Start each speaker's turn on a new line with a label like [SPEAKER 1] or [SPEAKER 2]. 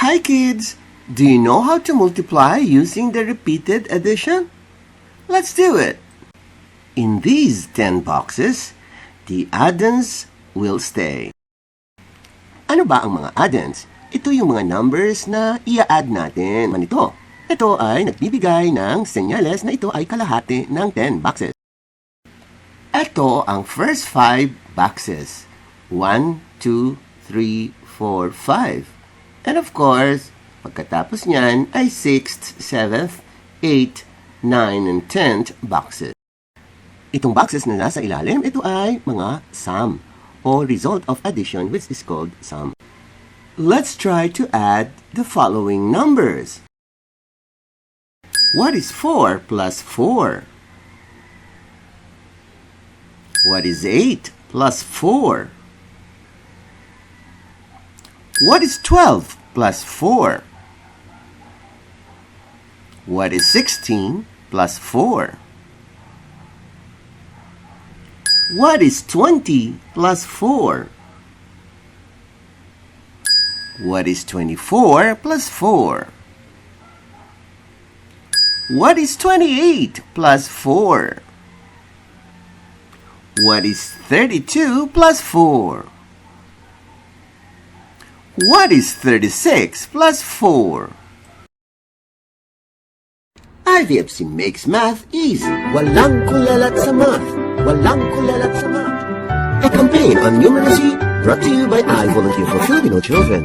[SPEAKER 1] Hi kids! Do you know how to multiply using the repeated addition? Let's do it! In these 10 boxes, the addends will stay. Ano ba ang mga addends? Ito yung mga numbers na i-add natin. Manito. Ito ay nagbibigay ng senyales na ito ay kalahati ng 10 boxes. Ito ang first 5 boxes. 1, 2, 3, 4, 5. And of course, pagkatapos niyan ay 6th, 7th, 8th, 9th, and 10th boxes. Itong boxes na nasa ilalim, ito ay mga sum o result of addition which is called sum. Let's try to add the following numbers. What is 4 plus 4? What is 8 plus 4? What is 12 plus 4? What is 16 plus 4? What is 20 plus 4? What is 24 plus 4? What is 28 plus 4? What is 32 plus 4? What is 36 plus 4? IVFC makes math easy. Walang kulelat sa math. Walang kulelat sa math. A campaign on numeracy brought to you by I Volunteer for Filipino Children.